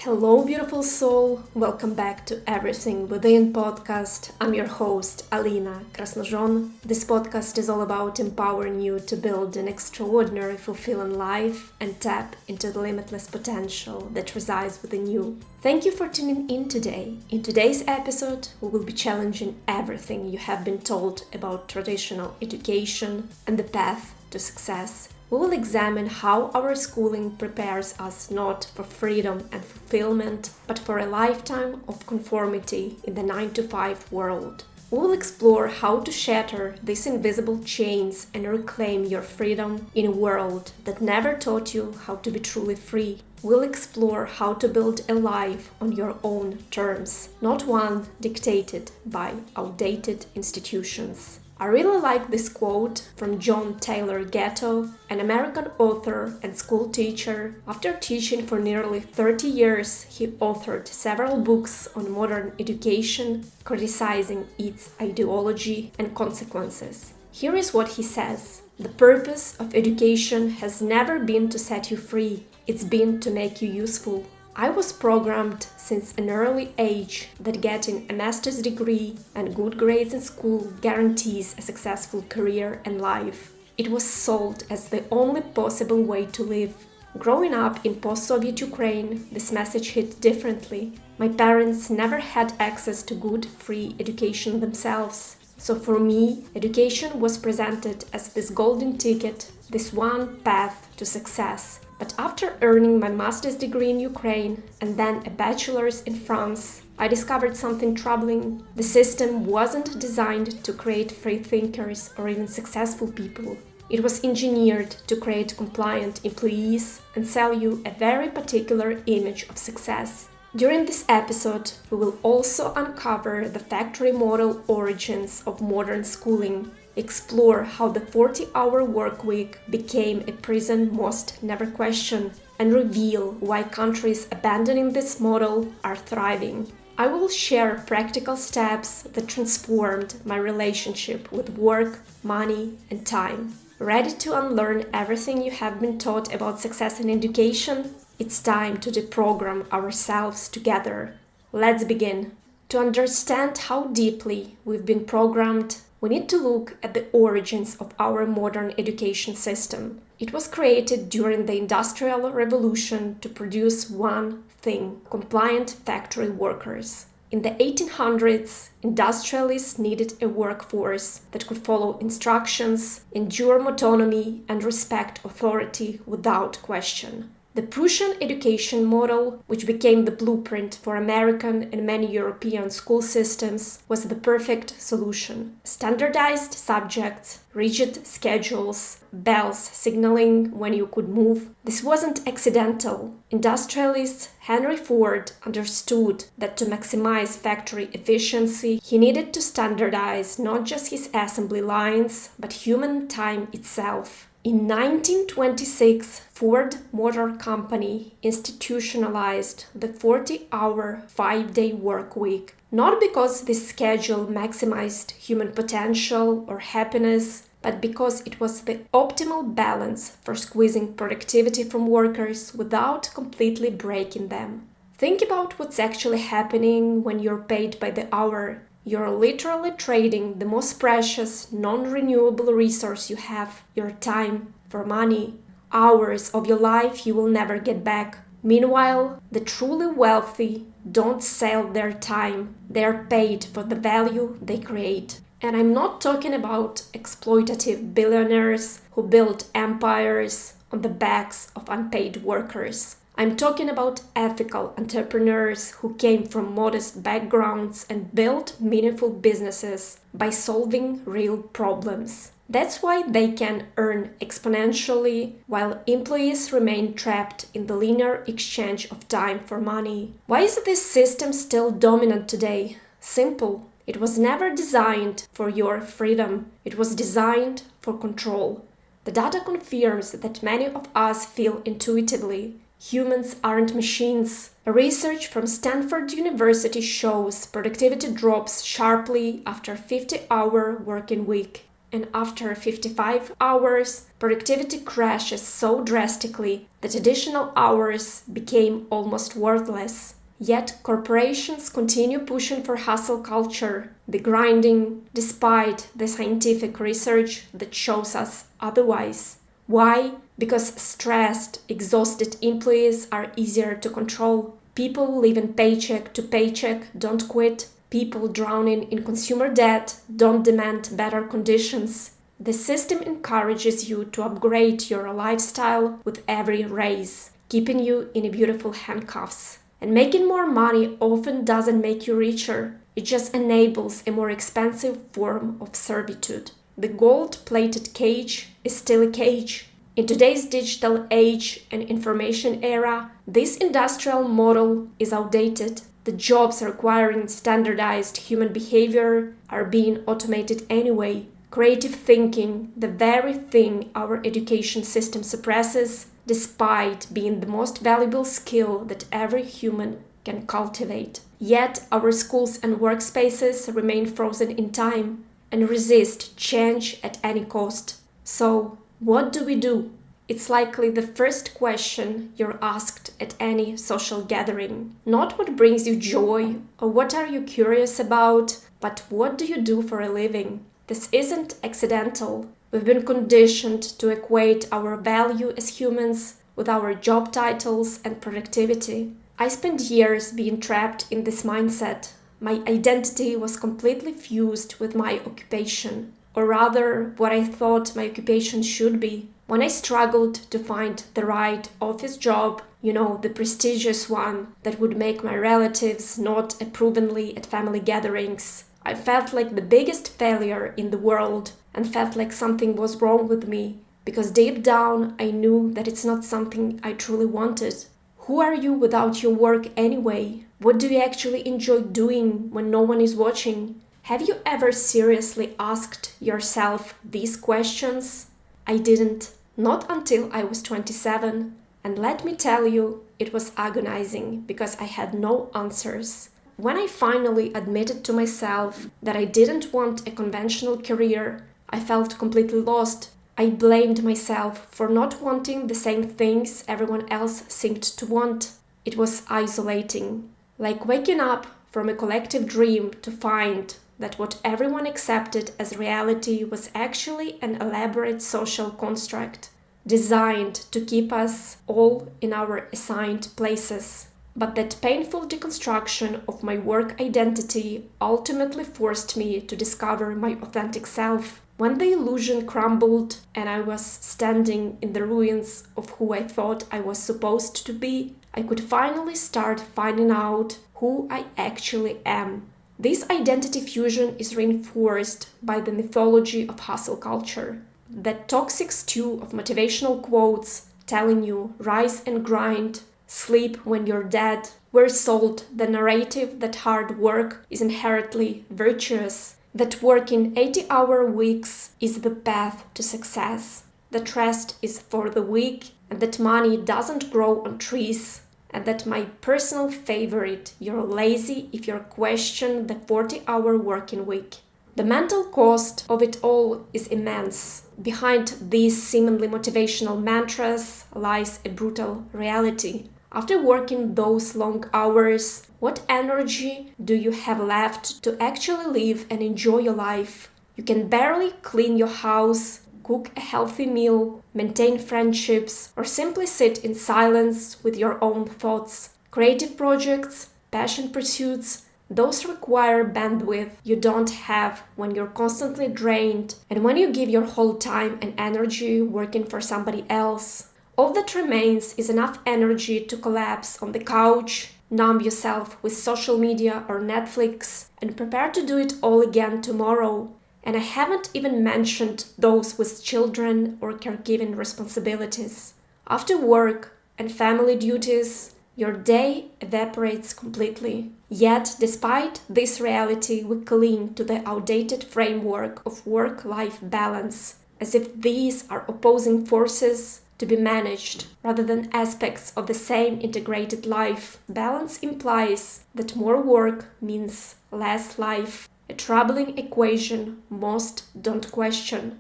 Hello, beautiful soul. Welcome back to Everything Within podcast. I'm your host, Alina Krasnožon. This podcast is all about empowering you to build an extraordinary, fulfilling life and tap into the limitless potential that resides within you. Thank you for tuning in today. In today's episode, we will be challenging everything you have been told about traditional education and the path to success. We will examine how our schooling prepares us not for freedom and fulfillment, but for a lifetime of conformity in the 9-to-5 world. We will explore how to shatter these invisible chains and reclaim your freedom in a world that never taught you how to be truly free. We'll explore how to build a life on your own terms, not one dictated by outdated institutions. I really like this quote from John Taylor Gatto, an American author and school teacher. After teaching for nearly 30 years, he authored several books on modern education, criticizing its ideology and consequences. Here is what he says: "The purpose of education has never been to set you free, it's been to make you useful. I was programmed since an early age that getting a master's degree and good grades in school guarantees a successful career and life. It was sold as the only possible way to live. Growing up in post-Soviet Ukraine, this message hit differently. My parents never had access to good, free education themselves. So for me, education was presented as this golden ticket, this one path to success. But after earning my master's degree in Ukraine and then a bachelor's in France, I discovered something troubling. The system wasn't designed to create free thinkers or even successful people. It was engineered to create compliant employees and sell you a very particular image of success." During this episode, we will also uncover the factory model origins of modern schooling, explore how the 40-hour workweek became a prison most never question, and reveal why countries abandoning this model are thriving. I will share practical steps that transformed my relationship with work, money, and time. Ready to unlearn everything you have been taught about success in education? It's time to deprogram ourselves together. Let's begin. To understand how deeply we've been programmed, we need to look at the origins of our modern education system. It was created during the Industrial Revolution to produce one thing: compliant factory workers. In the 1800s, industrialists needed a workforce that could follow instructions, endure autonomy, and respect authority without question. The Prussian education model, which became the blueprint for American and many European school systems, was the perfect solution. Standardized subjects, rigid schedules, bells signaling when you could move. This wasn't accidental. Industrialist Henry Ford understood that to maximize factory efficiency, he needed to standardize not just his assembly lines, but human time itself. In 1926, Ford Motor Company institutionalized the 40-hour, 5-day work week, not because this schedule maximized human potential or happiness, but because it was the optimal balance for squeezing productivity from workers without completely breaking them. Think about what's actually happening when you're paid by the hour. You're literally trading the most precious, non-renewable resource you have, your time, for money. Hours of your life you will never get back. Meanwhile, the truly wealthy don't sell their time. They're paid for the value they create. And I'm not talking about exploitative billionaires who built empires on the backs of unpaid workers. I'm talking about ethical entrepreneurs who came from modest backgrounds and built meaningful businesses by solving real problems. That's why they can earn exponentially while employees remain trapped in the linear exchange of time for money. Why is this system still dominant today? Simple. It was never designed for your freedom. It was designed for control. The data confirms that many of us feel intuitively. Humans aren't machines. A research from Stanford University shows productivity drops sharply after a 50-hour working week. and after 55 hours, productivity crashes so drastically that additional hours became almost worthless. Yet corporations continue pushing for hustle culture, the grinding, despite the scientific research that shows us otherwise. Why? Because stressed, exhausted employees are easier to control. People living paycheck to paycheck don't quit. People drowning in consumer debt don't demand better conditions. The system encourages you to upgrade your lifestyle with every raise, keeping you in beautiful handcuffs. And making more money often doesn't make you richer. It just enables a more expensive form of servitude. The gold-plated cage is still a cage. In today's digital age and information era, this industrial model is outdated. The jobs requiring standardized human behavior are being automated anyway. Creative thinking, the very thing our education system suppresses, despite being the most valuable skill that every human can cultivate. Yet our schools and workspaces remain frozen in time and resist change at any cost. So, what do we do? It's likely the first question you're asked at any social gathering. Not what brings you joy or what are you curious about, but what do you do for a living? This isn't accidental. We've been conditioned to equate our value as humans with our job titles and productivity. I spent years being trapped in this mindset. My identity was completely fused with my occupation, or rather, what I thought my occupation should be. When I struggled to find the right office job, the prestigious one that would make my relatives nod approvingly at family gatherings, I felt like the biggest failure in the world and felt like something was wrong with me, because deep down I knew that it's not something I truly wanted. Who are you without your work anyway? What do you actually enjoy doing when no one is watching? Have you ever seriously asked yourself these questions? I didn't. Not until I was 27. And let me tell you, it was agonizing because I had no answers. When I finally admitted to myself that I didn't want a conventional career, I felt completely lost. I blamed myself for not wanting the same things everyone else seemed to want. It was isolating, like waking up from a collective dream to find that what everyone accepted as reality was actually an elaborate social construct designed to keep us all in our assigned places. But that painful deconstruction of my work identity ultimately forced me to discover my authentic self. When the illusion crumbled and I was standing in the ruins of who I thought I was supposed to be, I could finally start finding out who I actually am. This identity fusion is reinforced by the mythology of hustle culture. That toxic stew of motivational quotes telling you rise and grind, sleep when you're dead, we're sold the narrative that hard work is inherently virtuous, that working 80-hour weeks is the path to success, that rest is for the weak, and that money doesn't grow on trees, and that my personal favorite, you're lazy if you question the 40-hour working week. The mental cost of it all is immense. Behind these seemingly motivational mantras lies a brutal reality. After working those long hours, what energy do you have left to actually live and enjoy your life? You can barely clean your house, cook a healthy meal, maintain friendships, or simply sit in silence with your own thoughts. Creative projects, passion pursuits, those require bandwidth you don't have when you're constantly drained and when you give your whole time and energy working for somebody else. All that remains is enough energy to collapse on the couch, numb yourself with social media or Netflix, and prepare to do it all again tomorrow. And I haven't even mentioned those with children or caregiving responsibilities. After work and family duties, your day evaporates completely. Yet, despite this reality, we cling to the outdated framework of work-life balance, as if these are opposing forces to be managed rather than aspects of the same integrated life. Balance implies that more work means less life. a troubling equation most don't question.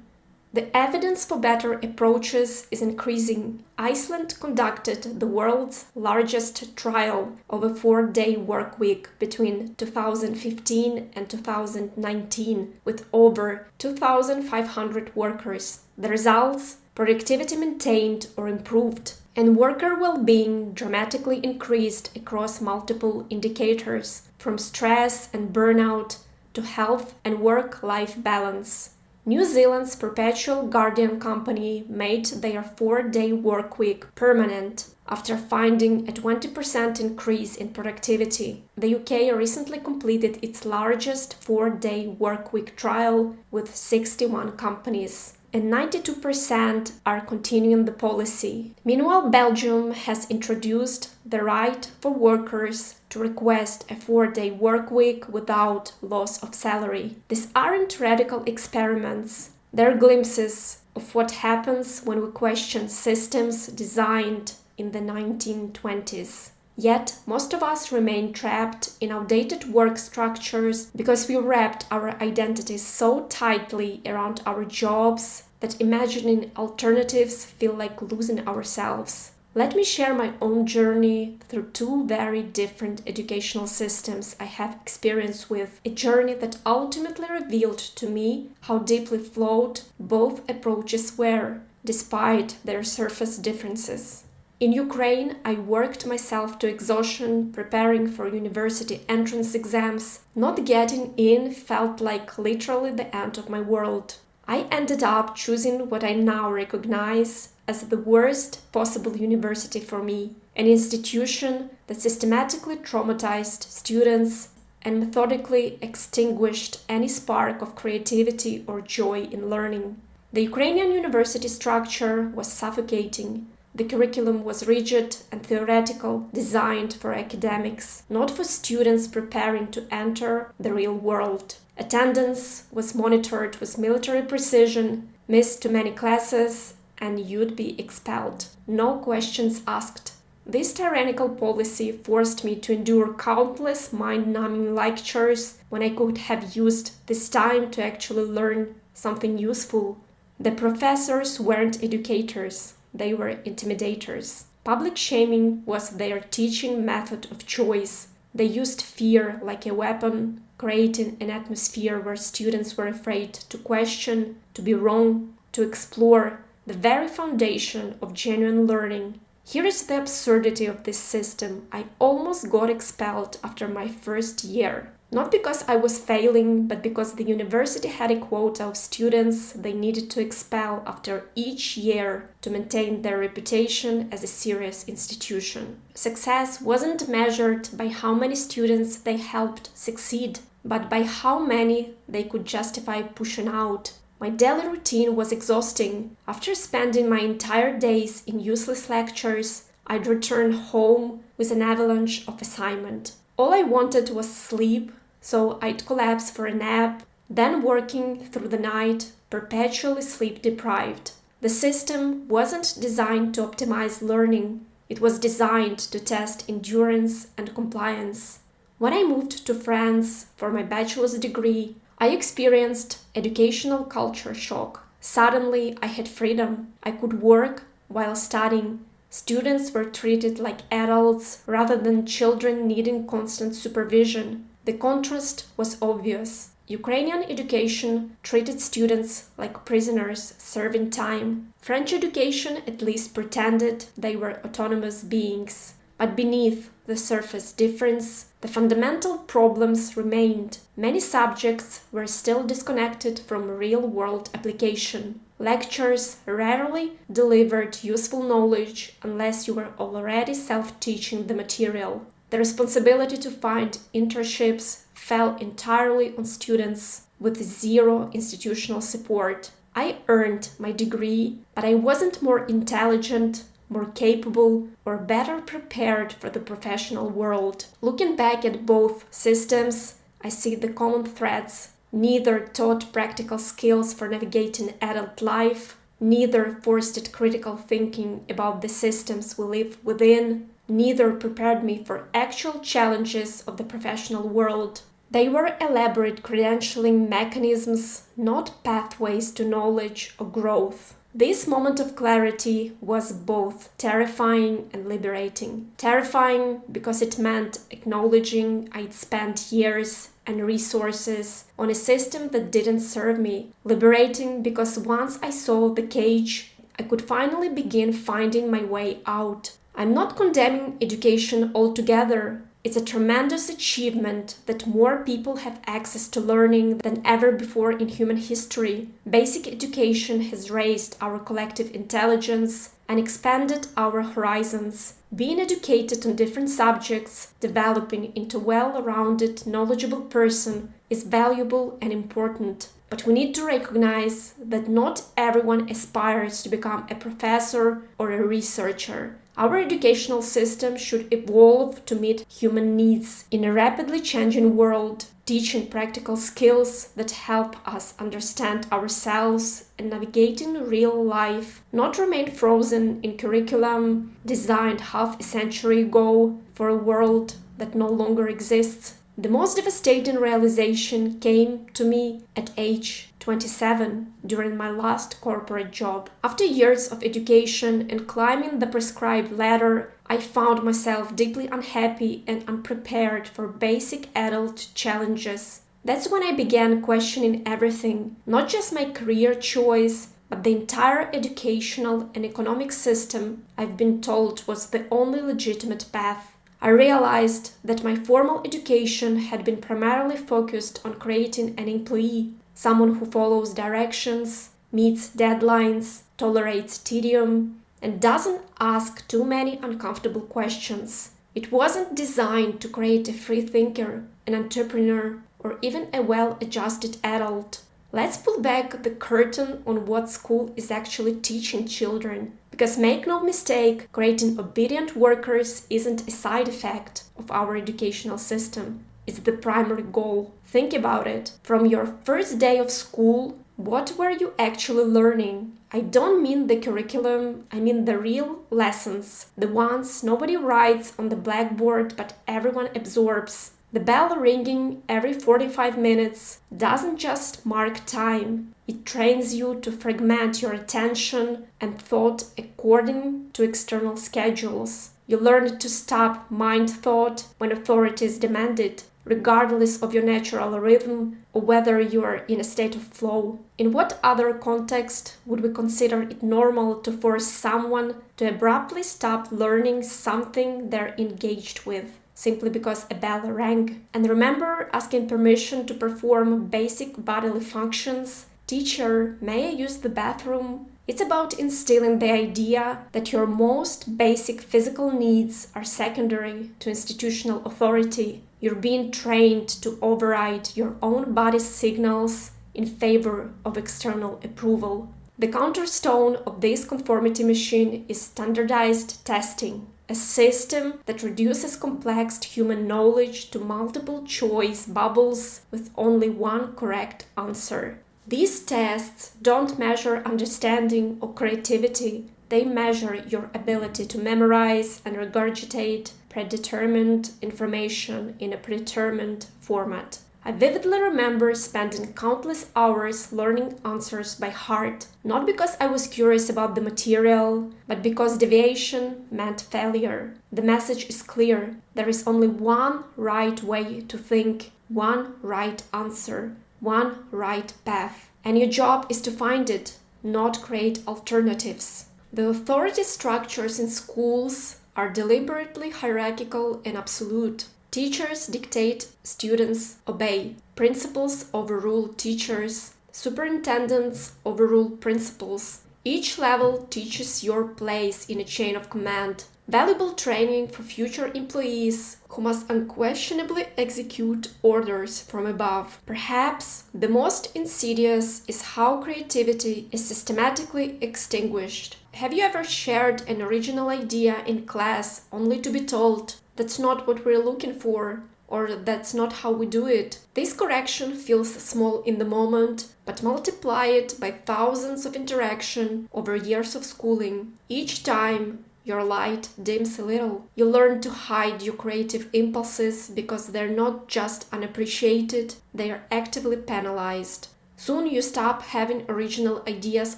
The evidence for better approaches is increasing. Iceland conducted the world's largest trial of a 4-day workweek between 2015 and 2019 with over 2,500 workers. The results: productivity maintained or improved, and worker well-being dramatically increased across multiple indicators, from stress and burnout to health and work-life balance. New Zealand's Perpetual Guardian company made their 4-day workweek permanent after finding a 20% increase in productivity. The UK recently completed its largest 4-day workweek trial with 61 companies, and 92% are continuing the policy. Meanwhile, Belgium has introduced the right for workers to request a 4-day workweek without loss of salary. These aren't radical experiments. They're glimpses of what happens when we question systems designed in the 1920s. Yet, most of us remain trapped in outdated work structures because we wrapped our identities so tightly around our jobs that imagining alternatives feel like losing ourselves. Let me share my own journey through two very different educational systems I have experience with, a journey that ultimately revealed to me how deeply flawed both approaches were, despite their surface differences. In Ukraine, I worked myself to exhaustion preparing for university entrance exams. Not getting in felt like literally the end of my world. I ended up choosing what I now recognize as the worst possible university for me, an institution that systematically traumatized students and methodically extinguished any spark of creativity or joy in learning. The Ukrainian university structure was suffocating. The curriculum was rigid and theoretical, designed for academics, not for students preparing to enter the real world. Attendance was monitored with military precision, miss too many classes, and you'd be expelled. No questions asked. This tyrannical policy forced me to endure countless mind-numbing lectures when I could have used this time to actually learn something useful. The professors weren't educators. They were intimidators. Public shaming was their teaching method of choice. They used fear like a weapon, creating an atmosphere where students were afraid to question, to be wrong, to explore the very foundation of genuine learning. Here is the absurdity of this system. I almost got expelled after my first year. Not because I was failing, but because the university had a quota of students they needed to expel after each year to maintain their reputation as a serious institution. Success wasn't measured by how many students they helped succeed, but by how many they could justify pushing out. My daily routine was exhausting. After spending my entire days in useless lectures, I'd return home with an avalanche of assignment. All I wanted was sleep, so I'd collapse for a nap, then working through the night, perpetually sleep deprived. The system wasn't designed to optimize learning. It was designed to test endurance and compliance. When I moved to France for my bachelor's degree, I experienced educational culture shock. Suddenly, I had freedom. I could work while studying. Students were treated like adults rather than children needing constant supervision. The contrast was obvious. Ukrainian education treated students like prisoners serving time. French education at least pretended they were autonomous beings. But beneath the surface difference, the fundamental problems remained. Many subjects were still disconnected from real-world application. Lectures rarely delivered useful knowledge unless you were already self-teaching the material. The responsibility to find internships fell entirely on students with zero institutional support. I earned my degree, but I wasn't more intelligent, more capable, or better prepared for the professional world. Looking back at both systems, I see the common threads. Neither taught practical skills for navigating adult life, neither fostered critical thinking about the systems we live within, neither prepared me for actual challenges of the professional world. They were elaborate credentialing mechanisms, not pathways to knowledge or growth. This moment of clarity was both terrifying and liberating. Terrifying because it meant acknowledging I'd spent years and resources on a system that didn't serve me. Liberating because once I saw the cage, I could finally begin finding my way out. I'm not condemning education altogether. It's a tremendous achievement that more people have access to learning than ever before in human history. Basic education has raised our collective intelligence and expanded our horizons. Being educated on different subjects, developing into a well-rounded, knowledgeable person is valuable and important. But we need to recognize that not everyone aspires to become a professor or a researcher. Our educational system should evolve to meet human needs in a rapidly changing world, teaching practical skills that help us understand ourselves and navigating real life, not remain frozen in curriculum designed half a century ago for a world that no longer exists. The most devastating realization came to me at age 27 during my last corporate job. After years of education and climbing the prescribed ladder, I found myself deeply unhappy and unprepared for basic adult challenges. That's when I began questioning everything, not just my career choice, but the entire educational and economic system I've been told was the only legitimate path. I realized that my formal education had been primarily focused on creating an employee, someone who follows directions, meets deadlines, tolerates tedium, and doesn't ask too many uncomfortable questions. It wasn't designed to create a free thinker, an entrepreneur, or even a well-adjusted adult. Let's pull back the curtain on what school is actually teaching children. Because make no mistake, creating obedient workers isn't a side effect of our educational system. It's the primary goal. Think about it. From your first day of school, what were you actually learning? I don't mean the curriculum, I mean the real lessons. The ones nobody writes on the blackboard but everyone absorbs. The bell ringing every 45 minutes doesn't just mark time. It trains you to fragment your attention and thought according to external schedules. You learn to stop mind thought when authority is demanded, regardless of your natural rhythm or whether you are in a state of flow. In what other context would we consider it normal to force someone to abruptly stop learning something they're engaged with, simply because a bell rang? And remember asking permission to perform basic bodily functions? Teacher, may I use the bathroom? It's about instilling the idea that your most basic physical needs are secondary to institutional authority. You're being trained to override your own body's signals in favor of external approval. The counterstone of this conformity machine is standardized testing, a system that reduces complex human knowledge to multiple choice bubbles with only one correct answer. These tests don't measure understanding or creativity. They measure your ability to memorize and regurgitate predetermined information in a predetermined format. I vividly remember spending countless hours learning answers by heart, not because I was curious about the material, but because deviation meant failure. The message is clear. There is only one right way to think, one right answer, one right path. And your job is to find it, not create alternatives. The authority structures in schools are deliberately hierarchical and absolute. Teachers dictate, students obey. Principals overrule teachers. Superintendents overrule principals. Each level teaches your place in a chain of command. Valuable training for future employees who must unquestionably execute orders from above. Perhaps the most insidious is how creativity is systematically extinguished. Have you ever shared an original idea in class only to be told, "That's not what we're looking for," or "That's not how we do it"? This correction feels small in the moment, but multiply it by thousands of interaction over years of schooling. Each time your light dims a little. You learn to hide your creative impulses because they're not just unappreciated, they are actively penalized. Soon you stop having original ideas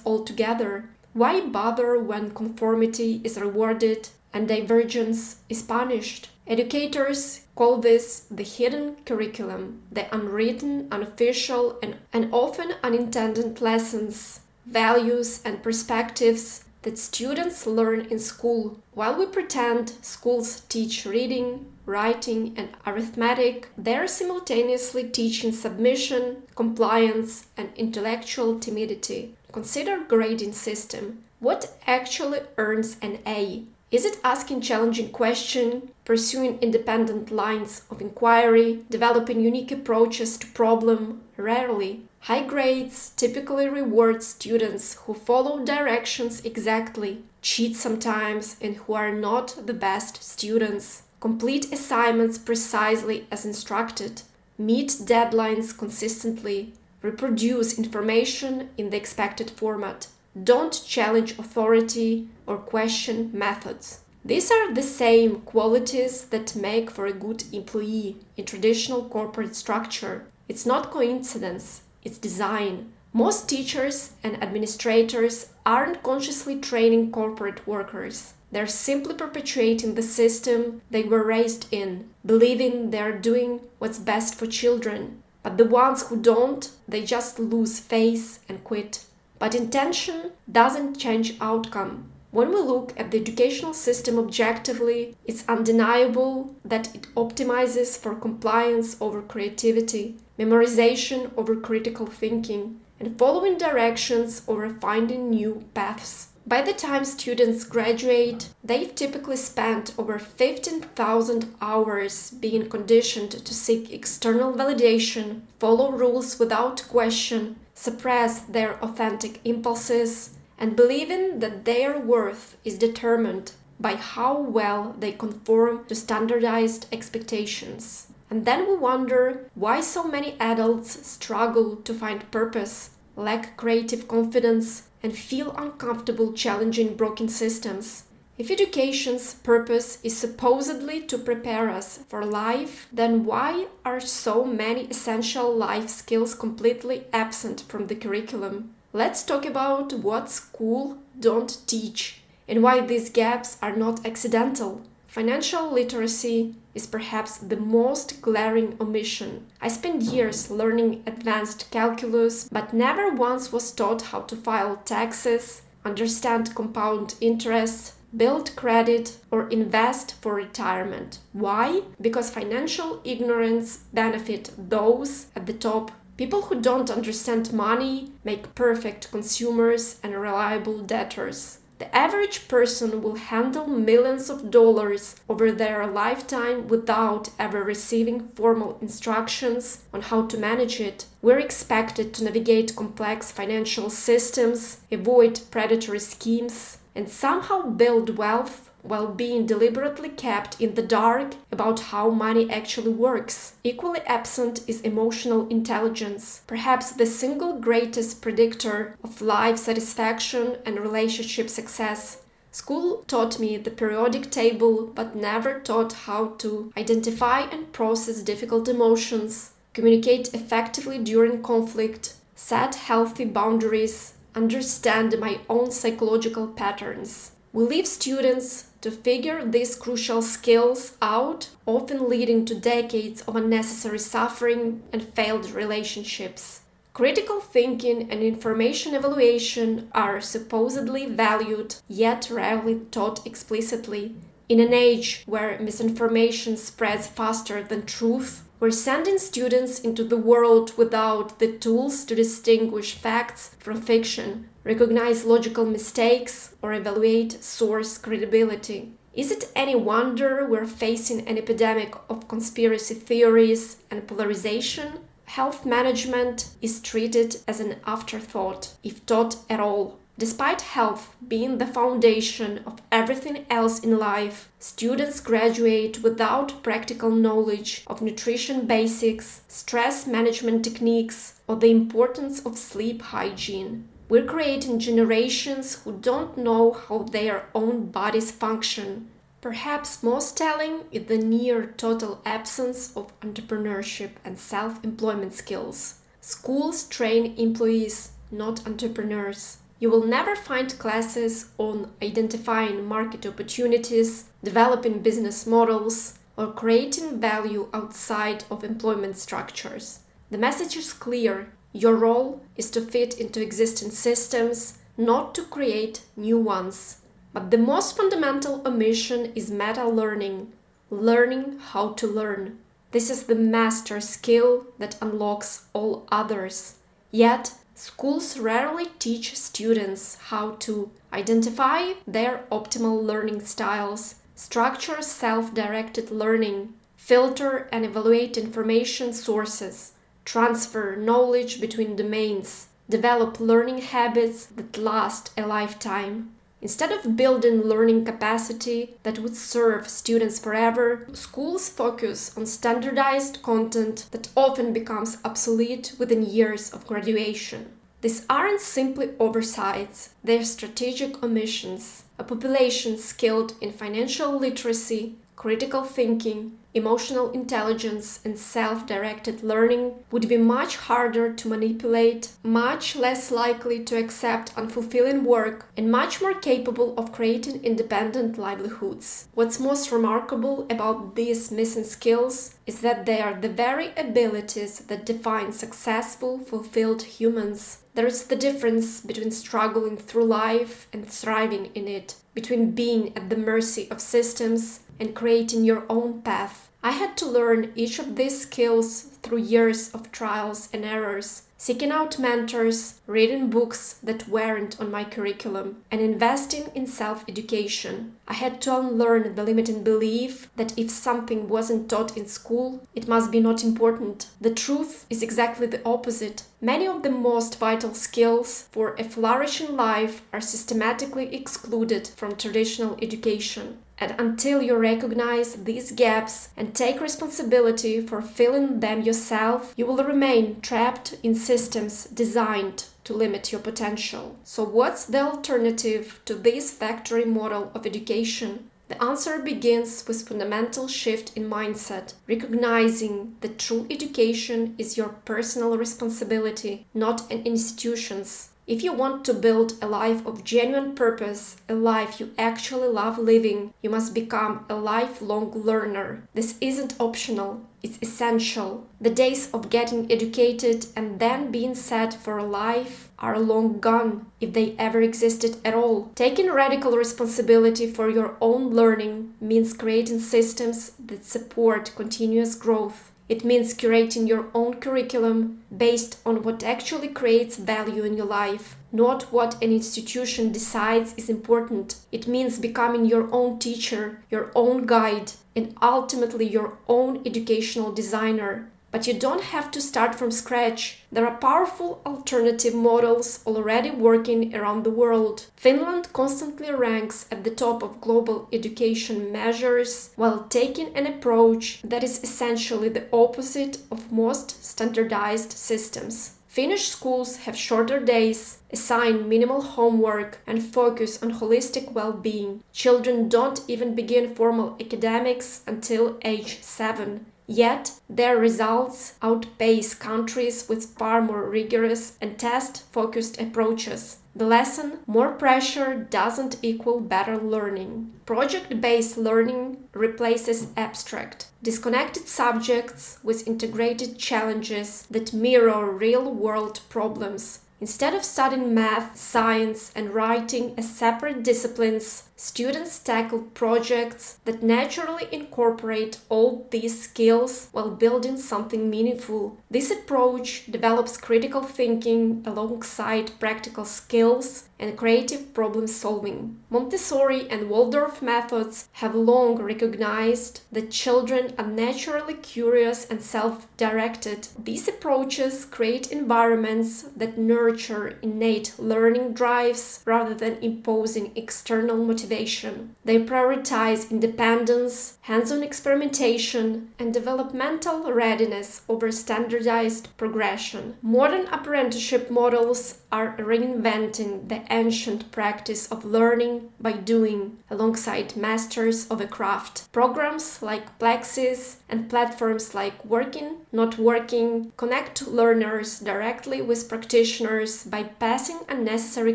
altogether. Why bother when conformity is rewarded and divergence is punished? Educators call this the hidden curriculum, the unwritten, unofficial, and often unintended lessons, values, and perspectives that students learn in school. While we pretend schools teach reading, writing, and arithmetic, they're simultaneously teaching submission, compliance, and intellectual timidity. Consider grading system. What actually earns an A? Is it asking challenging questions, pursuing independent lines of inquiry, developing unique approaches to problem? Rarely. High grades typically reward students who follow directions exactly, cheat sometimes, and who are not the best students. Complete assignments precisely as instructed, meet deadlines consistently, reproduce information in the expected format. Don't challenge authority or question methods. These are the same qualities that make for a good employee in traditional corporate structure. It's not coincidence, it's design. Most teachers and administrators aren't consciously training corporate workers. They're simply perpetuating the system they were raised in, believing they're doing what's best for children. But the ones who don't, they just lose face and quit. But intention doesn't change outcome. When we look at the educational system objectively, it's undeniable that it optimizes for compliance over creativity, memorization over critical thinking, and following directions over finding new paths. By the time students graduate, they've typically spent over 15,000 hours being conditioned to seek external validation, follow rules without question, suppress their authentic impulses, and believing that their worth is determined by how well they conform to standardized expectations. And then we wonder why so many adults struggle to find purpose, lack creative confidence, and feel uncomfortable challenging broken systems. If education's purpose is supposedly to prepare us for life, then why are so many essential life skills completely absent from the curriculum? Let's talk about what school don't teach and why these gaps are not accidental. Financial literacy is perhaps the most glaring omission. I spent years learning advanced calculus, but never once was taught how to file taxes, understand compound interest, build credit, or invest for retirement. Why? Because financial ignorance benefits those at the top. People who don't understand money make perfect consumers and reliable debtors. The average person will handle millions of dollars over their lifetime without ever receiving formal instructions on how to manage it. We're expected to navigate complex financial systems, avoid predatory schemes, and somehow build wealth while being deliberately kept in the dark about how money actually works. Equally absent is emotional intelligence, perhaps the single greatest predictor of life satisfaction and relationship success. School taught me the periodic table, but never taught how to identify and process difficult emotions, communicate effectively during conflict, set healthy boundaries, understand my own psychological patterns. We leave students to figure these crucial skills out, often leading to decades of unnecessary suffering and failed relationships. Critical thinking and information evaluation are supposedly valued, yet rarely taught explicitly. In an age where misinformation spreads faster than truth, we're sending students into the world without the tools to distinguish facts from fiction, recognize logical mistakes, or evaluate source credibility. Is it any wonder we're facing an epidemic of conspiracy theories and polarization? Health management is treated as an afterthought, if taught at all. Despite health being the foundation of everything else in life, students graduate without practical knowledge of nutrition basics, stress management techniques, or the importance of sleep hygiene. We're creating generations who don't know how their own bodies function. Perhaps most telling is the near total absence of entrepreneurship and self-employment skills. Schools train employees, not entrepreneurs. You will never find classes on identifying market opportunities, developing business models, or creating value outside of employment structures. The message is clear. Your role is to fit into existing systems, not to create new ones. But the most fundamental omission is meta-learning, learning how to learn. This is the master skill that unlocks all others. Yet, schools rarely teach students how to identify their optimal learning styles, structure self-directed learning, filter and evaluate information sources, transfer knowledge between domains, develop learning habits that last a lifetime. Instead of building learning capacity that would serve students forever, schools focus on standardized content that often becomes obsolete within years of graduation. These aren't simply oversights, they're strategic omissions. A population skilled in financial literacy, critical thinking, emotional intelligence, and self-directed learning would be much harder to manipulate, much less likely to accept unfulfilling work, and much more capable of creating independent livelihoods. What's most remarkable about these missing skills is that they are the very abilities that define successful, fulfilled humans. There is the difference between struggling through life and thriving in it, between being at the mercy of systems and creating your own path. I had to learn each of these skills through years of trials and errors, seeking out mentors, reading books that weren't on my curriculum, and investing in self-education. I had to unlearn the limiting belief that if something wasn't taught in school, it must be not important. The truth is exactly the opposite. Many of the most vital skills for a flourishing life are systematically excluded from traditional education. And until you recognize these gaps and take responsibility for filling them yourself, you will remain trapped in systems designed to limit your potential. So what's the alternative to this factory model of education? The answer begins with fundamental shift in mindset, recognizing that true education is your personal responsibility, not an institution's. If you want to build a life of genuine purpose, a life you actually love living, you must become a lifelong learner. This isn't optional, it's essential. The days of getting educated and then being set for a life are long gone, if they ever existed at all. Taking radical responsibility for your own learning means creating systems that support continuous growth. It means curating your own curriculum based on what actually creates value in your life, not what an institution decides is important. It means becoming your own teacher, your own guide, and ultimately your own educational designer. But you don't have to start from scratch. There are powerful alternative models already working around the world. Finland constantly ranks at the top of global education measures while taking an approach that is essentially the opposite of most standardized systems. Finnish schools have shorter days, assign minimal homework, and focus on holistic well-being. Children don't even begin formal academics until age 7. Yet, their results outpace countries with far more rigorous and test-focused approaches. The lesson, more pressure doesn't equal better learning. Project-based learning replaces abstract, disconnected subjects with integrated challenges that mirror real-world problems. Instead of studying math, science, and writing as separate disciplines, students tackle projects that naturally incorporate all these skills while building something meaningful. This approach develops critical thinking alongside practical skills and creative problem solving. Montessori and Waldorf methods have long recognized that children are naturally curious and self-directed. These approaches create environments that nurture innate learning drives rather than imposing external motivation. motivation. They prioritize independence, hands-on experimentation, and developmental readiness over standardized progression. Modern apprenticeship models are reinventing the ancient practice of learning by doing alongside masters of a craft. Programs like Plexis and platforms like Working, Not Working connect learners directly with practitioners by passing unnecessary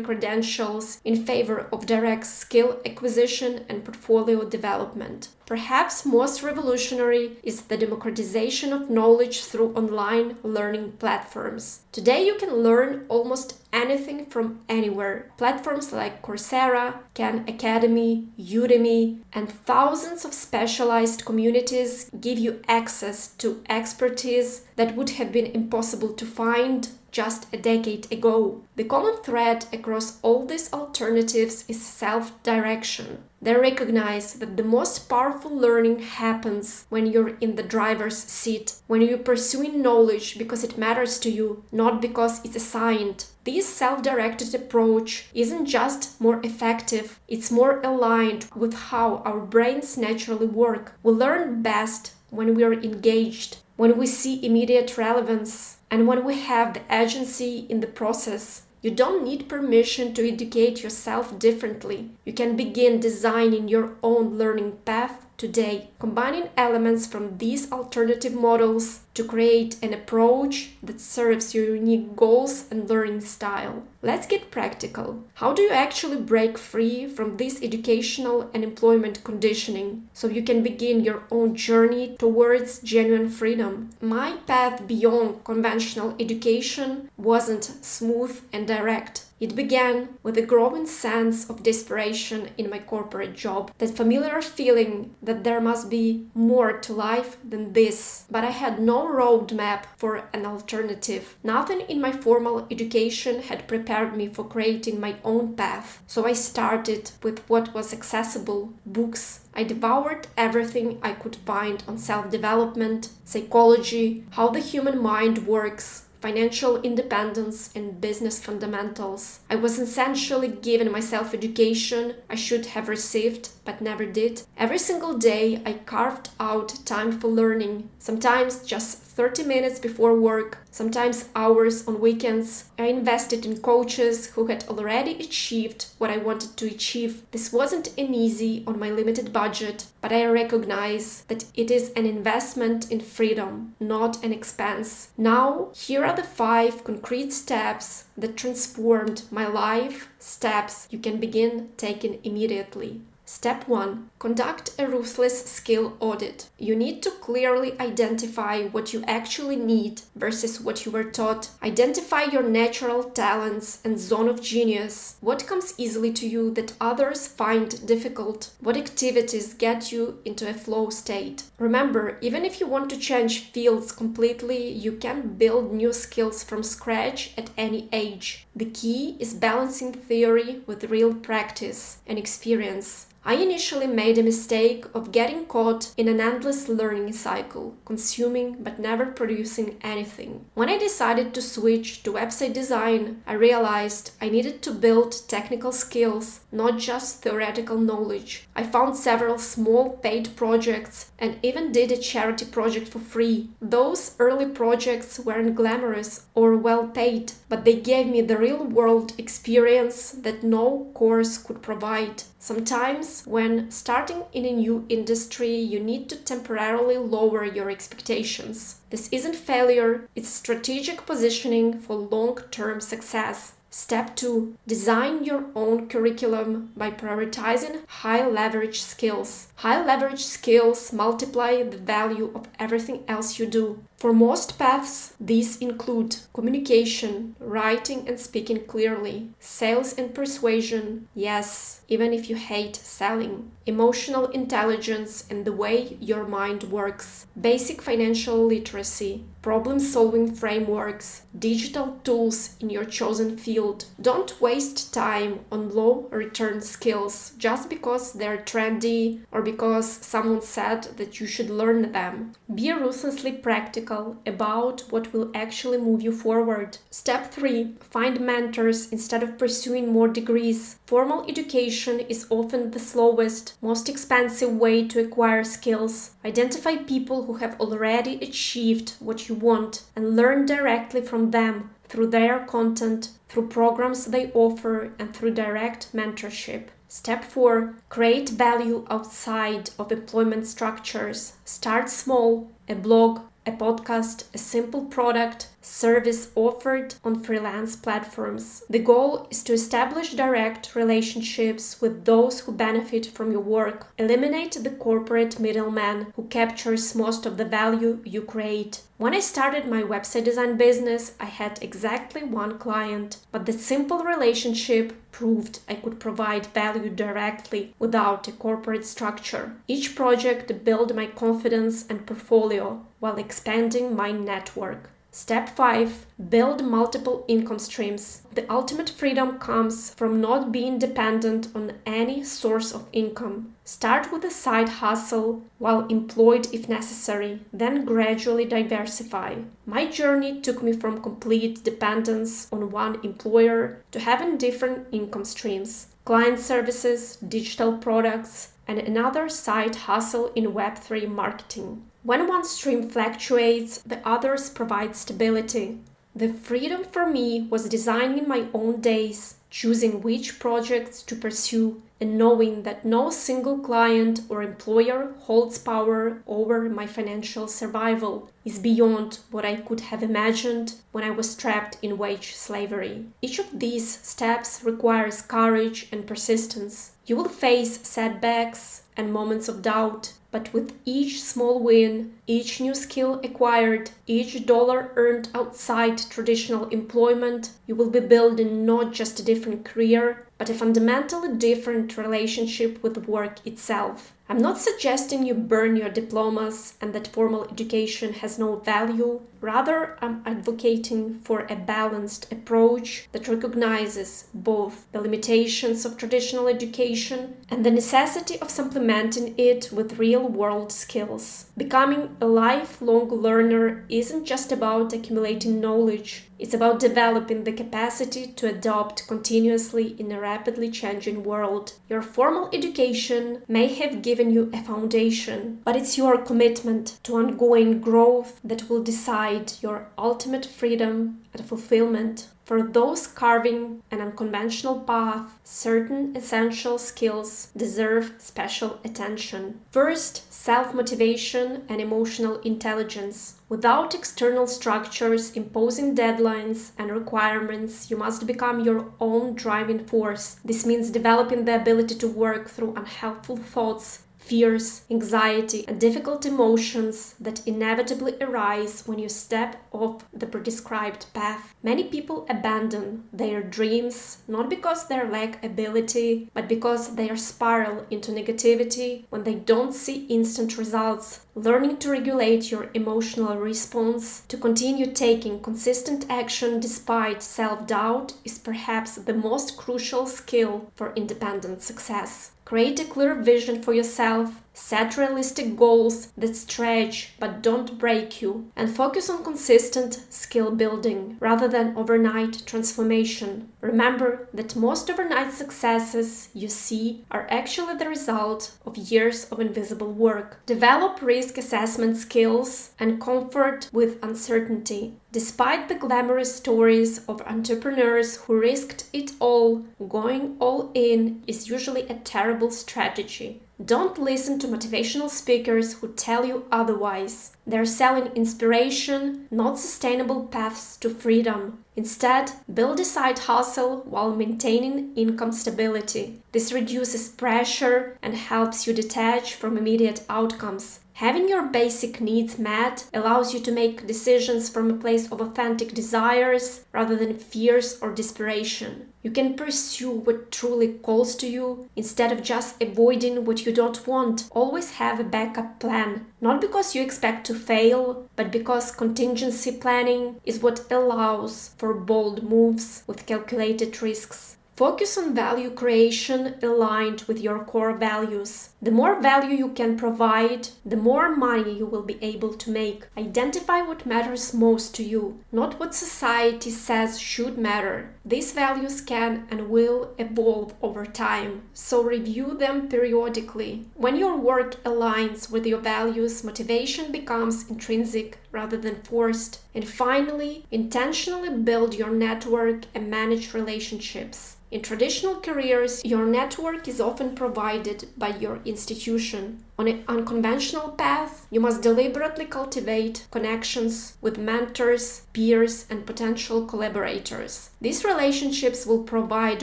credentials in favor of direct skill acquisition and portfolio development. Perhaps most revolutionary is the democratization of knowledge through online learning platforms. Today you can learn almost anything from anywhere. Platforms like Coursera, Khan Academy, Udemy, and thousands of specialized communities give you access to expertise that would have been impossible to find just a decade ago. The common thread across all these alternatives is self-direction. They recognize that the most powerful learning happens when you're in the driver's seat, when you're pursuing knowledge because it matters to you, not because it's assigned. This self-directed approach isn't just more effective, it's more aligned with how our brains naturally work. We learn best when we are engaged, when we see immediate relevance, and when we have the agency in the process. You don't need permission to educate yourself differently. You can begin designing your own learning path today, combining elements from these alternative models to create an approach that serves your unique goals and learning style. Let's get practical. How do you actually break free from this educational and employment conditioning so you can begin your own journey towards genuine freedom? My path beyond conventional education wasn't smooth and direct. It began with a growing sense of desperation in my corporate job, that familiar feeling that there must be more to life than this. But I had no roadmap for an alternative. Nothing in my formal education had prepared me for creating my own path. So I started with what was accessible: books. I devoured everything I could find on self-development, psychology, how the human mind works, financial independence, and business fundamentals. I was essentially given my self-education I should have received, but never did. Every single day I carved out time for learning, sometimes just 30 minutes before work, sometimes hours on weekends. I invested in coaches who had already achieved what I wanted to achieve. This wasn't an easy on my limited budget, but I recognize that it is an investment in freedom, not an expense. Now, here are the 5 concrete steps that transformed my life, steps you can begin taking immediately. Step 1. Conduct a ruthless skill audit. You need to clearly identify what you actually need versus what you were taught. Identify your natural talents and zone of genius. What comes easily to you that others find difficult? What activities get you into a flow state? Remember, even if you want to change fields completely, you can build new skills from scratch at any age. The key is balancing theory with real practice and experience. I initially made a mistake of getting caught in an endless learning cycle, consuming but never producing anything. When I decided to switch to website design, I realized I needed to build technical skills, not just theoretical knowledge. I found several small paid projects and even did a charity project for free. Those early projects weren't glamorous or well paid, but they gave me the real-world experience that no course could provide. Sometimes, when starting in a new industry, you need to temporarily lower your expectations. This isn't failure, it's strategic positioning for long-term success. Step 2. Design your own curriculum by prioritizing high-leverage skills. High-leverage skills multiply the value of everything else you do. For most paths, these include communication, writing and speaking clearly, sales and persuasion, yes, even if you hate selling, emotional intelligence and the way your mind works, basic financial literacy, problem-solving frameworks, digital tools in your chosen field. Don't waste time on low-return skills just because they're trendy or because someone said that you should learn them. Be ruthlessly practical practical about what will actually move you forward. Step 3. Find mentors instead of pursuing more degrees. Formal education is often the slowest, most expensive way to acquire skills. Identify people who have already achieved what you want and learn directly from them through their content, through programs they offer, and through direct mentorship. Step 4. Create value outside of employment structures. Start small, a blog, a podcast, a simple product, service offered on freelance platforms. The goal is to establish direct relationships with those who benefit from your work. Eliminate the corporate middleman who captures most of the value you create. When I started my website design business, I had exactly one client, but the simple relationship proved I could provide value directly without a corporate structure. Each project built my confidence and portfolio while expanding my network. Step 5. Build multiple income streams. The ultimate freedom comes from not being dependent on any source of income. Start with a side hustle while employed if necessary, then gradually diversify. My journey took me from complete dependence on one employer to having different income streams, client services, digital products, and another side hustle in Web3 marketing. When one stream fluctuates, the others provide stability. The freedom for me was designing my own days, choosing which projects to pursue, and knowing that no single client or employer holds power over my financial survival is beyond what I could have imagined when I was trapped in wage slavery. Each of these steps requires courage and persistence. You will face setbacks and moments of doubt, but with each small win, each new skill acquired, each dollar earned outside traditional employment, you will be building not just a different career, but a fundamentally different relationship with work itself. I'm not suggesting you burn your diplomas and that formal education has no value. Rather, I'm advocating for a balanced approach that recognizes both the limitations of traditional education and the necessity of supplementing it with real-world skills. Becoming a lifelong learner isn't just about accumulating knowledge. It's about developing the capacity to adapt continuously in a rapidly changing world. Your formal education may have given you a foundation, but it's your commitment to ongoing growth that will decide your ultimate freedom and fulfillment. For those carving an unconventional path, certain essential skills deserve special attention. First, self-motivation and emotional intelligence. Without external structures imposing deadlines and requirements, you must become your own driving force. This means developing the ability to work through unhelpful thoughts, fears, anxiety, and difficult emotions that inevitably arise when you step off the prescribed path. Many people abandon their dreams not because they lack ability, but because they spiral into negativity when they don't see instant results. Learning to regulate your emotional response, to continue taking consistent action despite self-doubt, is perhaps the most crucial skill for independent success. Create a clear vision for yourself, set realistic goals that stretch but don't break you, and focus on consistent skill building rather than overnight transformation. Remember that most overnight successes you see are actually the result of years of invisible work. Develop risk assessment skills and comfort with uncertainty. Despite the glamorous stories of entrepreneurs who risked it all, going all in is usually a terrible strategy. Don't listen to motivational speakers who tell you otherwise. They're selling inspiration, not sustainable paths to freedom. Instead, build a side hustle while maintaining income stability. This reduces pressure and helps you detach from immediate outcomes. Having your basic needs met allows you to make decisions from a place of authentic desires rather than fears or desperation. You can pursue what truly calls to you instead of just avoiding what you don't want. Always have a backup plan, not because you expect to fail, but because contingency planning is what allows for bold moves with calculated risks. Focus on value creation aligned with your core values. The more value you can provide, the more money you will be able to make. Identify what matters most to you, not what society says should matter. These values can and will evolve over time, so review them periodically. When your work aligns with your values, motivation becomes intrinsic rather than forced. And finally, intentionally build your network and manage relationships. In traditional careers, your network is often provided by your institution. On an unconventional path, you must deliberately cultivate connections with mentors, peers, and potential collaborators. These relationships will provide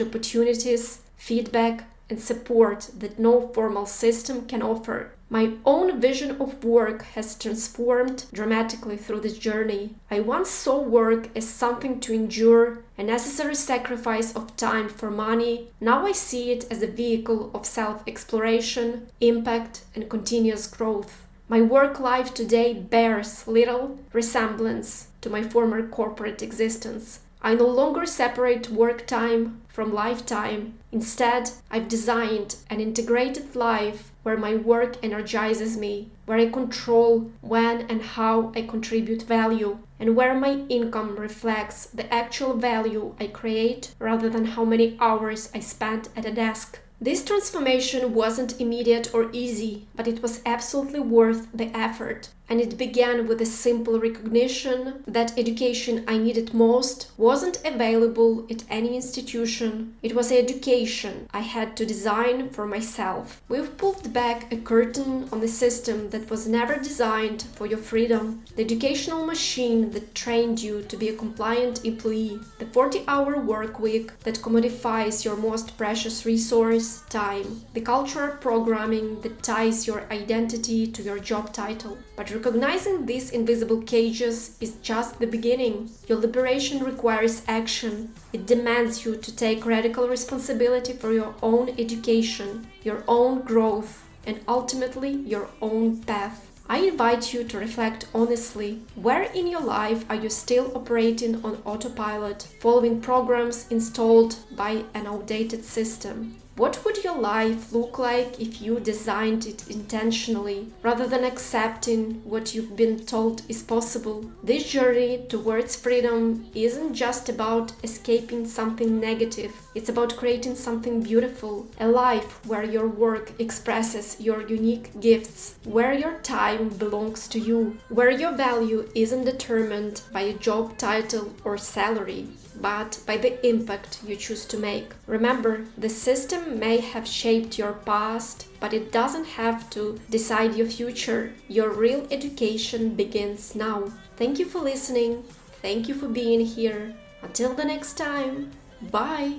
opportunities, feedback, and support that no formal system can offer. My own vision of work has transformed dramatically through this journey. I once saw work as something to endure, a necessary sacrifice of time for money. Now I see it as a vehicle of self-exploration, impact, and continuous growth. My work life today bears little resemblance to my former corporate existence. I no longer separate work time from lifetime. Instead, I've designed an integrated life where my work energizes me, where I control when and how I contribute value, and where my income reflects the actual value I create rather than how many hours I spent at a desk. This transformation wasn't immediate or easy, but it was absolutely worth the effort. And it began with a simple recognition that education I needed most wasn't available at any institution. It was education I had to design for myself. We've pulled back a curtain on a system that was never designed for your freedom. The educational machine that trained you to be a compliant employee. The 40-hour workweek that commodifies your most precious resource, time. The cultural programming that ties your identity to your job title. But recognizing these invisible cages is just the beginning. Your liberation requires action. It demands you to take radical responsibility for your own education, your own growth, and ultimately your own path. I invite you to reflect honestly. Where in your life are you still operating on autopilot, following programs installed by an outdated system? What would your life look like if you designed it intentionally, rather than accepting what you've been told is possible? This journey towards freedom isn't just about escaping something negative. It's about creating something beautiful, a life where your work expresses your unique gifts, where your time belongs to you, where your value isn't determined by a job title or salary, but by the impact you choose to make. Remember, the system may have shaped your past, but it doesn't have to decide your future. Your real education begins now. Thank you for listening. Thank you for being here. Until the next time, bye!